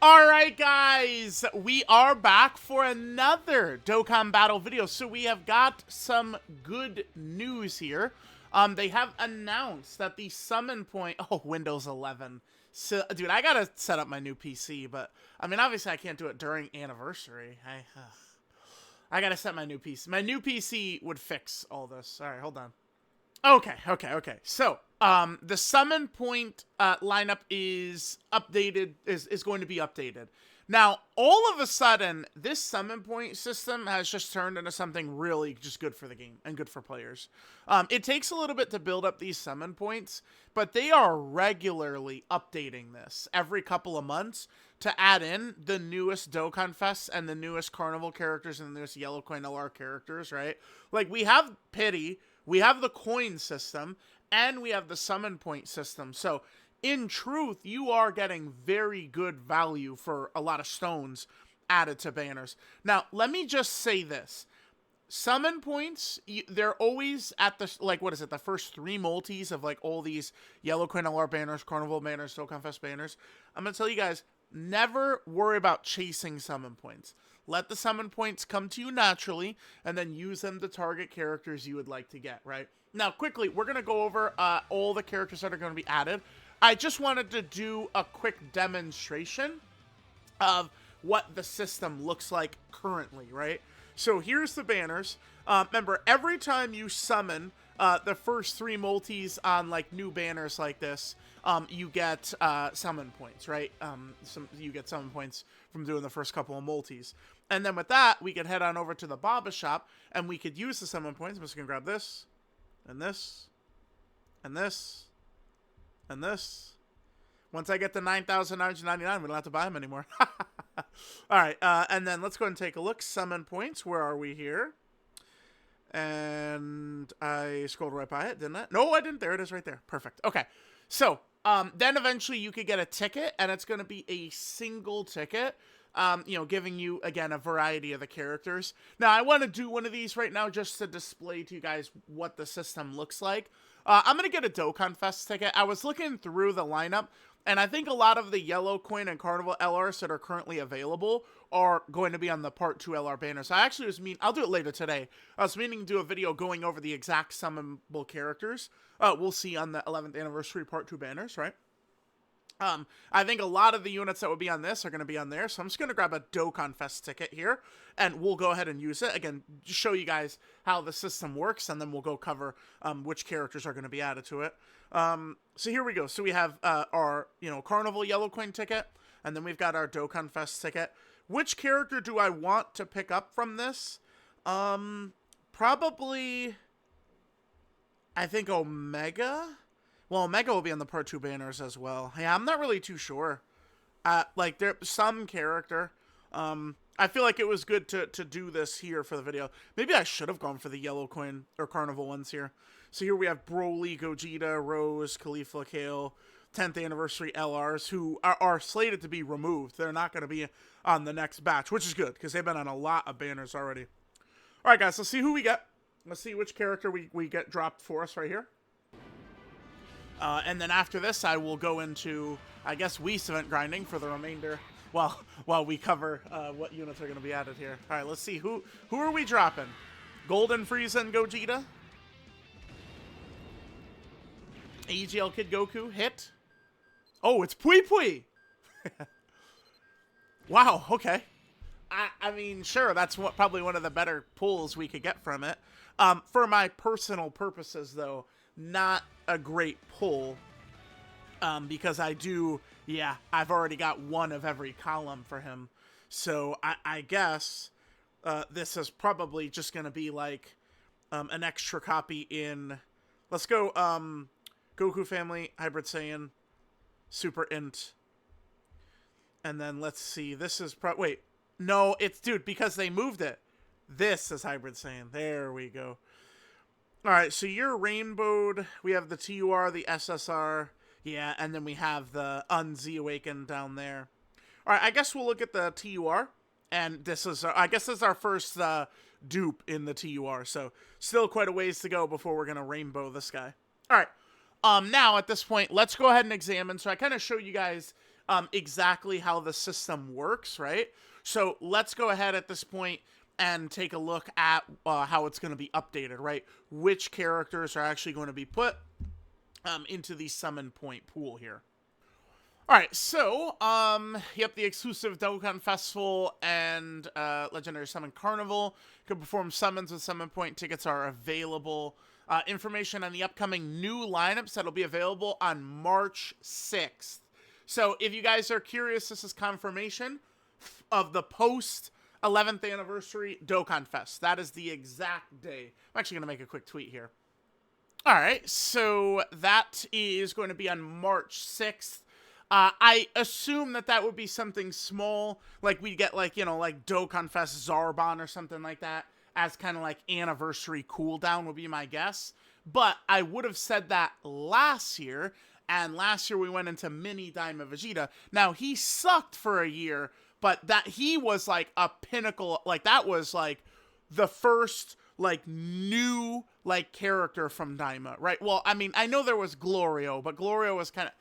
Alright guys, we are back for another Dokkan Battle video. So we have got some good news here. They have announced that the summon point... Oh, Windows 11. So, dude, I gotta set up my new PC, but... I mean, obviously I can't do it during anniversary. I gotta set my new PC. My new PC would fix all this. Alright, hold on. Okay. So, the summon point lineup is updated, is going to be updated. Now, all of a sudden, this summon point system has just turned into something really just good for the game and good for players. It takes a little bit to build up these summon points, but they are regularly updating this every couple of months to add in the newest Dokkanfest and the newest Carnival characters and the newest Yellow Coin LR characters, right? Like, we have Pity, we have the coin system, and we have the summon point system. So, in truth, you are getting very good value for a lot of stones added to banners. Now, let me just say this. Summon points, they're always at the, like, what is it, the first 3 multis of, like, all these Yellow Coin LR banners, Carnival banners, Dokkanfest banners. I'm going to tell you guys, never worry about chasing summon points. Let the summon points come to you naturally, and then use them to target characters you would like to get, right? Now, quickly, we're going to go over all the characters that are going to be added. I just wanted to do a quick demonstration of what the system looks like currently, right? So here's the banners. Remember, every time you summon the first 3 multis on like new banners like this, you get summon points, right? You get summon points from doing the first couple of multis. And then with that, we could head on over to the Baba shop, and we could use the summon points. I'm just going to grab this, and this, and this, and this. Once I get to 9,999, we don't have to buy them anymore. Alright, and then let's go ahead and take a look. Summon points, where are we here? And I scrolled right by it, didn't I? No, I didn't. There it is right there. Perfect. Okay, so then eventually you could get a ticket, and it's going to be a single ticket. Giving you, again, a variety of the characters. Now, I want to do one of these right now just to display to you guys what the system looks like. I'm going to get a Dokkanfest ticket. I was looking through the lineup, and I think a lot of the Yellow Coin and Carnival LRs that are currently available are going to be on the Part 2 LR banners. I actually I'll do it later today. I was meaning to do a video going over the exact summonable characters. We'll see on the 11th anniversary Part 2 banners, right? I think a lot of the units that would be on this are going to be on there, so I'm just going to grab a Dokkanfest ticket here, and we'll go ahead and use it. Again, just show you guys how the system works, and then we'll go cover which characters are going to be added to it. So here we go. So we have our, Carnival Yellow Coin ticket, and then we've got our Dokkanfest ticket. Which character do I want to pick up from this? Probably, I think Omega? Well, Omega will be on the Part 2 banners as well. Yeah, I'm not really too sure. There's some character. I feel like it was good to do this here for the video. Maybe I should have gone for the Yellow Coin or Carnival ones here. So here we have Broly, Gogeta, Rose, Khalifa, Kale, 10th anniversary LRs who are slated to be removed. They're not going to be on the next batch, which is good because they've been on a lot of banners already. All right, guys, let's see who we get. Let's see which character we get dropped for us right here. And then after this, I will go into, I guess, Whis event grinding for the remainder while we cover what units are going to be added here. All right, let's see. Who are we dropping? Golden Frieza and Gogeta? AGL Kid Goku hit? Oh, it's Pui Pui! Wow, okay. I mean, sure, that's probably one of the better pulls we could get from it. For my personal purposes, though, not a great pull, because I've already got one of every column for him. So I guess this is probably just going to be like an extra copy in, let's go Goku Family, Hybrid Saiyan, Super Int, and then let's see, this is wait, no, it's, dude, because they moved it. This is Hybrid Saiyan. There we go. Alright, so you're rainbowed. We have the TUR, the SSR. Yeah, and then we have the Unz Awakened down there. Alright, I guess we'll look at the TUR. And this is, I guess this is our first dupe in the TUR. So, still quite a ways to go before we're going to rainbow this guy. Alright, now at this point, let's go ahead and examine. So I kind of show you guys exactly how the system works, right? So let's go ahead at this point and take a look at how it's going to be updated, right? Which characters are actually going to be put into the summon point pool here. All right, so, yep, the exclusive Dokkan Festival and Legendary Summon Carnival can perform summons with summon point tickets are available. Information on the upcoming new lineups that'll be available on March 6th. So if you guys are curious, this is confirmation of the post 11th anniversary Dokkan Fest. That is the exact day. I'm actually going to make a quick tweet here. All right, so that is going to be on March 6th. I assume that would be something small, like we'd get like, like Dokkan Fest Zarbon or something like that as kind of like anniversary cooldown would be my guess. But I would have said that last year, and last year we went into mini Daima Vegeta. Now, he sucked for a year, but that he was like a pinnacle, like that was like the first like new like character from Daima, right? Well, I mean, I know there was Glorio, but Glorio was kind of,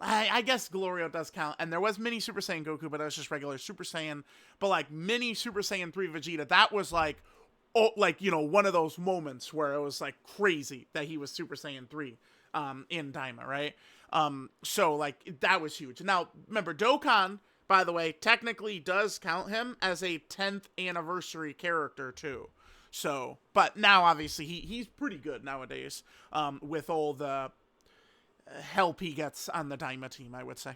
I guess Glorio does count, and there was Mini Super Saiyan Goku, but that was just regular Super Saiyan. But like Mini Super Saiyan 3 Vegeta, that was like, oh, like, one of those moments where it was like crazy that he was Super Saiyan 3 in Daima, right? So like that was huge. Now remember, Dokkan, by the way, technically does count him as a 10th anniversary character too. So, but now obviously he's pretty good nowadays with all the help he gets on the Daima team, I would say.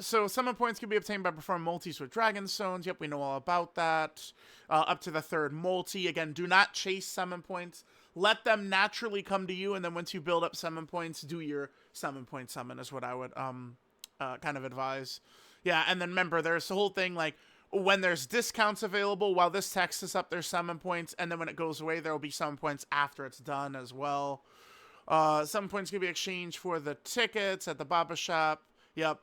So summon points can be obtained by performing multis with Dragon Stones. Yep, we know all about that. Up to the 3rd multi. Again, do not chase summon points. Let them naturally come to you, and then once you build up summon points, do your summon point summon is what I would kind of advise. Yeah, and then remember, there's the whole thing, like, when there's discounts available, while this text is up, there's summon points, and then when it goes away, there will be summon points after it's done as well. Some points can be exchanged for the tickets at the Baba shop. Yep.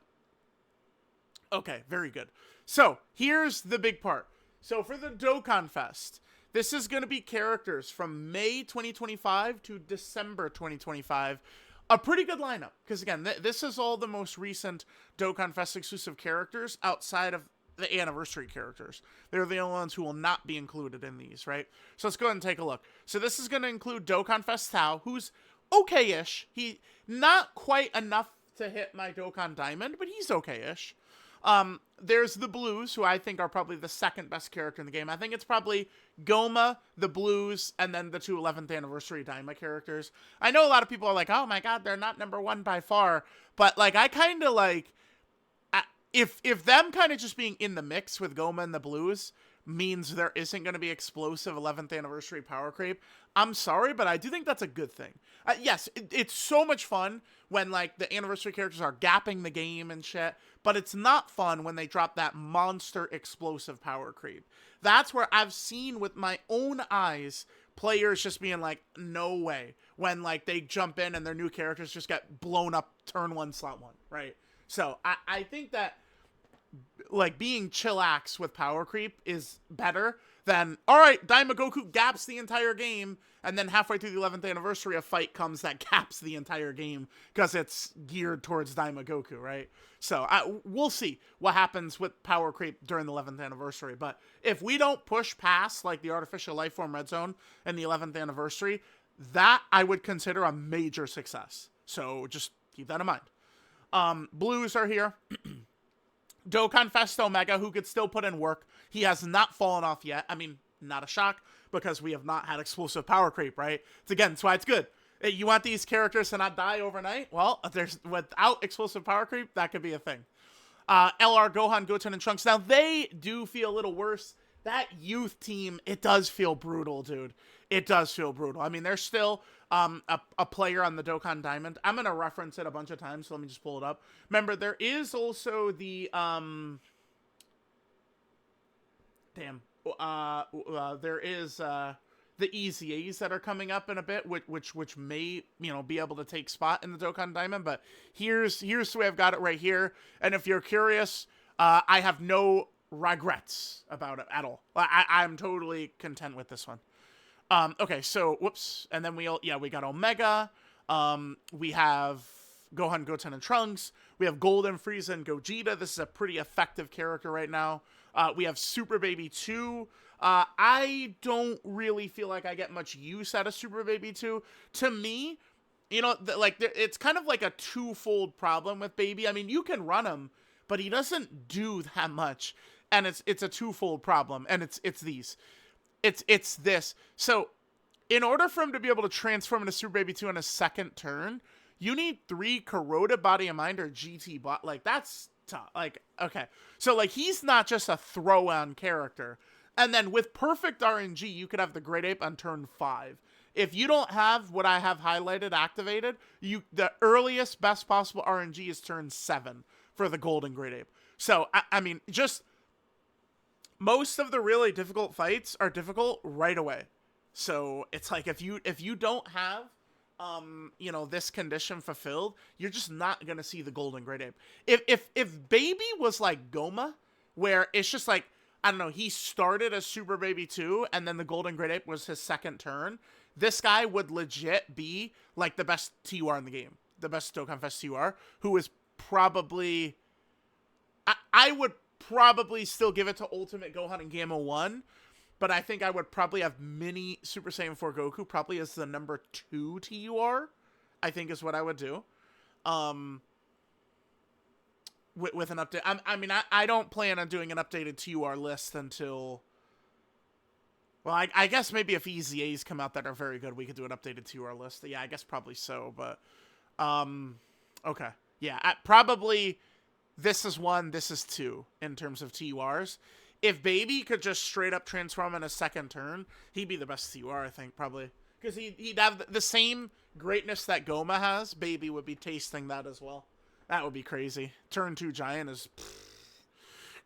Okay, very good. So, here's the big part. So, for the Dokkan Fest, this is going to be characters from May 2025 to December 2025. A pretty good lineup, because again, this is all the most recent Dokkan Fest exclusive characters outside of the anniversary characters. They're the only ones who will not be included in these, right? So, let's go ahead and take a look. So, this is going to include Dokkan Fest Tao, who's okay-ish. He not quite enough to hit my Dokkan Diamond, but he's okay-ish. There's the Blues, who I think are probably the 2nd best character in the game. I think it's probably Goma, the Blues, and then the 2 11th anniversary Daima characters. I know a lot of people are like, oh my god, they're not number 1 by far, but like I kind of like, if them kind of just being in the mix with Goma and the Blues means there isn't going to be explosive 11th anniversary power creep, I'm sorry, but I do think that's a good thing. Yes, it's so much fun when like the anniversary characters are gapping the game and shit, but it's not fun when they drop that monster explosive power creep. That's where I've seen with my own eyes players just being like, no way, when like they jump in and their new characters just get blown up turn 1, slot 1, right? So I think that like being chillax with power creep is better than, all right, Daima Goku gaps the entire game, and then halfway through the 11th anniversary, a fight comes that gaps the entire game because it's geared towards Daima Goku, right? So we'll see what happens with power creep during the 11th anniversary. But if we don't push past like the artificial life form red zone and the 11th anniversary, that I would consider a major success. So just keep that in mind. Blues are here. Dokkan Fest Omega, who could still put in work. He has not fallen off yet. I mean, not a shock, because we have not had explosive power creep, right? That's why it's good. You want these characters to not die overnight? Well, without explosive power creep, that could be a thing. LR, Gohan, Goten, and Trunks. Now, they do feel a little worse. That youth team, it does feel brutal, dude. It does feel brutal. I mean, there's still a player on the Dokkan Diamond. I'm going to reference it a bunch of times, so let me just pull it up. Remember, there is also the... there is the Easy A's that are coming up in a bit, which may, be able to take spot in the Dokkan Diamond. But here's the way I've got it right here. And if you're curious, I have no regrets about it at all. I'm totally content with this one. Okay, so whoops, and then we got Omega. We have Gohan, Goten, and Trunks. We have Golden, Frieza, and Gogeta. This is a pretty effective character right now. We have Super Baby 2. I don't really feel like I get much use out of Super Baby 2. To me, you know, it's kind of like a twofold problem with Baby. I mean, you can run him, but he doesn't do that much. And it's a twofold problem. And it's this. So, in order for him to be able to transform into Super Baby 2 on his second turn, you need 3 corroded body and mind or GT bot. Like, that's tough. Like, okay. So, like, he's not just a throw-on character. And then with perfect RNG, you could have the Great Ape on turn 5. If you don't have what I have highlighted activated, the earliest best possible RNG is turn 7 for the Golden Great Ape. So, I mean, just most of the really difficult fights are difficult right away. So it's like if you don't have you know, this condition fulfilled, you're just not gonna see the Golden Great Ape. If Baby was like Goma, where it's just like, I don't know, he started as Super Baby 2 and then the Golden Great Ape was his second turn, this guy would legit be like the best TUR in the game, the best Dokkanfest TUR, who is probably, I would probably still give it to Ultimate Gohan and Gamma 1, but I think I would probably have Mini Super Saiyan 4 Goku probably as the number 2 TUR, I think is what I would do. With an update. I mean, I don't plan on doing an updated TUR list until, well, I guess maybe if EZAs come out that are very good, we could do an updated TUR list. Yeah, I guess probably so, but, okay. Yeah, probably this is 1, this is 2 in terms of TURs. If Baby could just straight up transform in a second turn, he'd be the best TUR, I think, probably. Because he'd have the same greatness that Goma has. Baby would be tasting that as well. That would be crazy. Turn 2 Giant is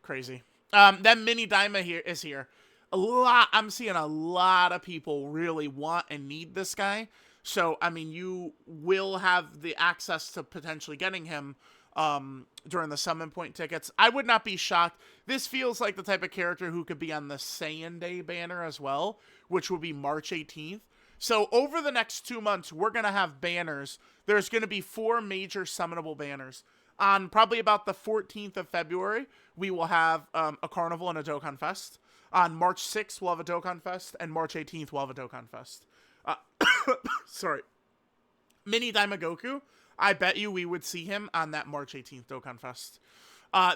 crazy. Then Mini Daima is here. I'm seeing a lot of people really want and need this guy. So, I mean, you will have the access to potentially getting him during the Summon Point tickets. I would not be shocked. This feels like the type of character who could be on the Saiyan Day banner as well, which will be March 18th. So over the next 2 months, we're going to have banners. There's going to be 4 major summonable banners. On probably about the 14th of February, we will have a Carnival and a Dokkanfest. On March 6th, we'll have a Dokkanfest, and March 18th, we'll have a Dokkanfest. Sorry. Mini Daima Goku, I bet you we would see him on that March 18th Dokkanfest.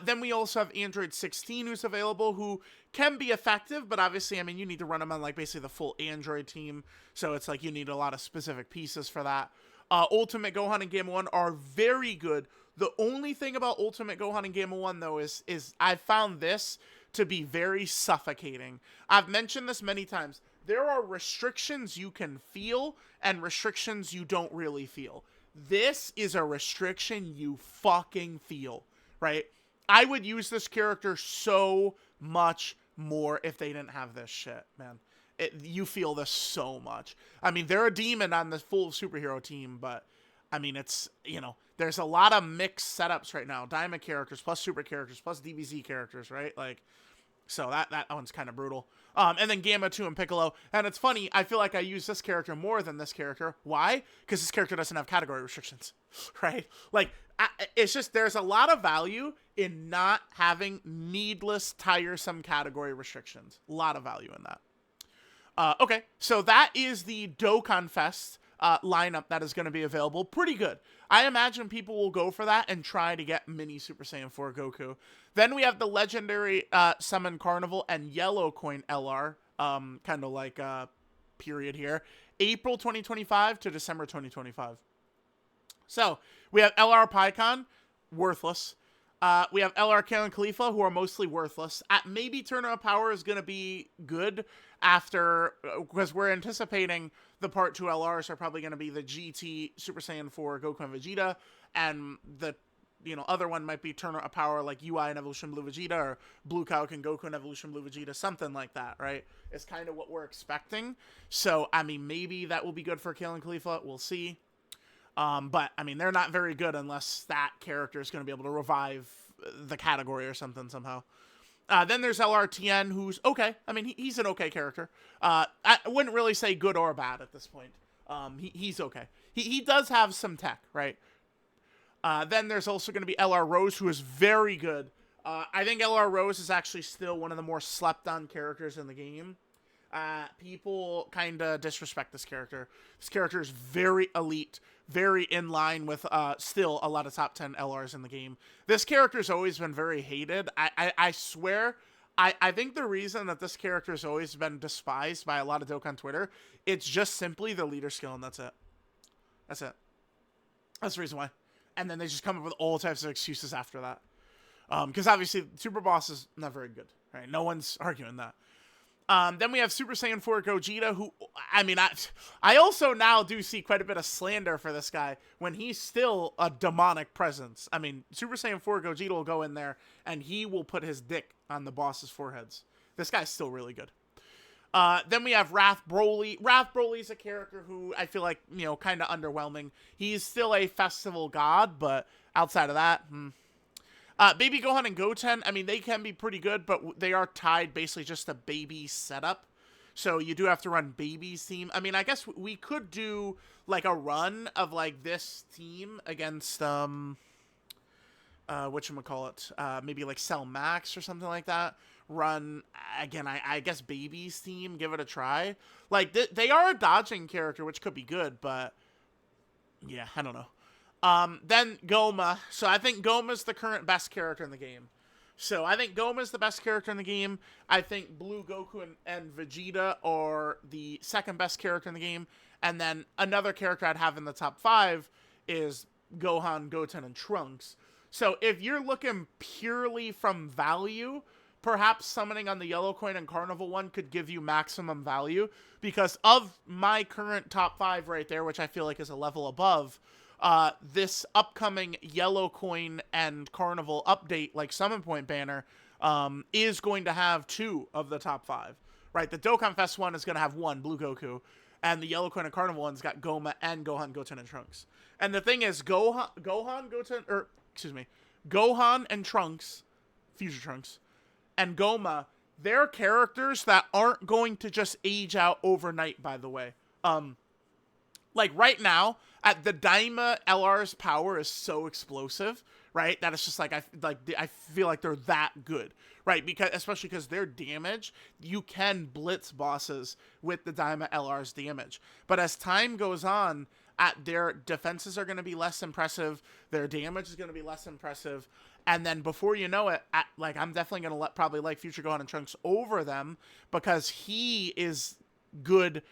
Then we also have Android 16 who's available, who can be effective, but obviously, I mean, you need to run them on, like, basically the full Android team, so it's like you need a lot of specific pieces for that. Ultimate Gohan and Gamma 1 are very good. The only thing about Ultimate Gohan and Gamma 1, though, is I found this to be very suffocating. I've mentioned this many times. There are restrictions you can feel and restrictions you don't really feel. This is a restriction you fucking feel, right? I would use this character so much more if they didn't have this shit, man. You feel this so much. I mean, they're a demon on the full superhero team, but, I mean, it's, you know, there's a lot of mixed setups right now. Diamond characters, plus super characters, plus DBZ characters, right? Like, so that one's kind of brutal. And then Gamma 2 and Piccolo. And it's funny, I feel like I use this character more than this character. Why? Because this character doesn't have category restrictions, right? Like, it's just, there's a lot of value in not having needless, tiresome category restrictions. A lot of value in that. Okay, so that is the Dokkanfest lineup that is going to be available. Pretty good. I imagine people will go for that and try to get Mini Super Saiyan 4 Goku. Then we have the Legendary Summon Carnival and Yellow Coin LR, kind of like period here. April 2025 to December 2025. So, we have LR PyCon, worthless. We have LR Kalen Khalifa, who are mostly worthless. Maybe Turner of Power is going to be good after, because we're anticipating the Part 2 LRs are probably going to be the GT Super Saiyan 4 Goku and Vegeta, and the, you know, other one might be Turner of Power, like UI and Evolution Blue Vegeta, or Blue Kauk and Goku and Evolution Blue Vegeta, something like that, right? It's kind of what we're expecting. So, I mean, maybe that will be good for Kalen Khalifa. We'll see. But, I mean, they're not very good unless that character is going to be able to revive the category or something somehow. Then there's LRTN, who's okay. I mean, he's an okay character. I wouldn't really say good or bad at this point. He's okay. He does have some tech, right? Then there's also going to be LR Rose, who is very good. I think LR Rose is actually still one of the more slept-on characters in the game. People kind of disrespect this character. This character is very elite, very in line with still a lot of top 10 LRs in the game. This character's always been very hated. I swear, I think the reason that this character has always been despised by a lot of Dokkan Twitter, it's just simply the leader skill, and that's it. That's it. That's the reason why. And then they just come up with all types of excuses after that. Because obviously, Super Boss is not very good. Right? No one's arguing that. Then we have Super Saiyan 4 Gogeta, who, I mean, I also now do see quite a bit of slander for this guy when he's still a demonic presence. I mean, Super Saiyan 4 Gogeta will go in there, and he will put his dick on the boss's foreheads. This guy's still really good. Then we have Wrath Broly. Wrath Broly's a character who I feel like, you know, kind of underwhelming. He's still a festival god, but outside of that, Baby Gohan and Goten, I mean, they can be pretty good, but they are tied basically just to Baby setup. So you do have to run Baby's team. I mean, I guess we could do, like, a run of, like, this team against, whatchamacallit, maybe, like, Cell Max or something like that. Run, again, I guess Baby's team, give it a try. Like, they are a dodging character, which could be good, but, yeah, I don't know. Then Goma. So I think Goma's the current best character in the game. So I think Goma's the best character in the game. I think Blue Goku and Vegeta are the second best character in the game. And then another character I'd have in the top 5 is Gohan, Goten, and Trunks. So if you're looking purely from value, perhaps summoning on the Yellow Coin and Carnival one could give you maximum value. Because of my current top 5 right there, which I feel like is a level above, this upcoming Yellow Coin and Carnival update, like Summon Point banner, is going to have 2 of the top 5, right? The Dokkanfest one is going to have 1, Blue Goku, and the Yellow Coin and Carnival one's got Goma and Gohan, Goten, and Trunks. And the thing is, Gohan, and Trunks, Future Trunks, and Goma, they're characters that aren't going to just age out overnight, by the way. Like, right now, the Daima LR's power is so explosive, right? That it's just like, I feel like they're that good, right? Especially because their damage, you can blitz bosses with the Daima LR's damage. But as time goes on, their defenses are going to be less impressive, their damage is going to be less impressive, and then before you know it, I'm definitely going to probably like Future Gohan and Trunks over them, because he is good.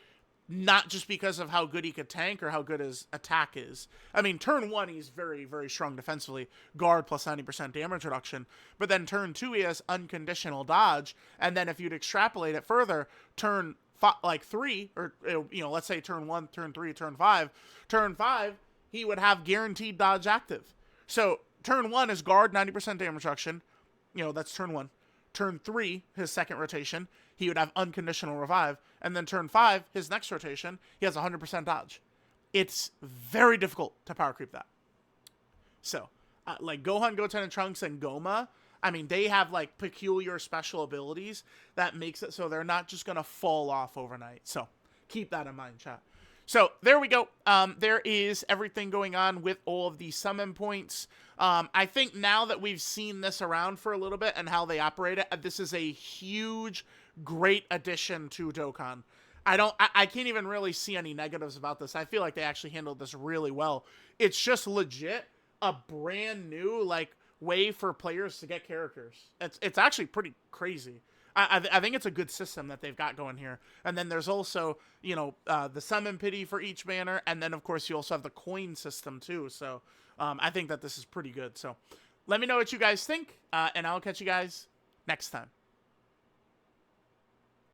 Not just because of how good he could tank or how good his attack is. I mean, turn 1, he's very, very strong defensively. Guard plus 90% damage reduction. But then turn 2, he has unconditional dodge. And then if you'd extrapolate it further, turn 3, or, you know, let's say turn 1, turn 3, turn 5. Turn 5, he would have guaranteed dodge active. So turn 1 is guard, 90% damage reduction. You know, that's turn 1. Turn 3, his second rotation, he would have unconditional revive. And then turn 5, his next rotation, he has 100% dodge. It's very difficult to power creep that. So, like Gohan, Goten, and Trunks, and Goma, I mean, they have, like, peculiar special abilities that makes it so they're not just going to fall off overnight. So, keep that in mind, chat. So, there we go. There is everything going on with all of the summon points. I think now that we've seen this around for a little bit and how they operate it, this is a huge, great addition to Dokkan. I can't even really see any negatives about this. I feel like they actually handled this really well. It's just legit a brand new, like, way for players to get characters. It's actually pretty crazy. I think it's a good system that they've got going here. And then there's also, you know, the summon pity for each banner. And then, of course, you also have the coin system, too. So I think that this is pretty good. So let me know what you guys think, and I'll catch you guys next time.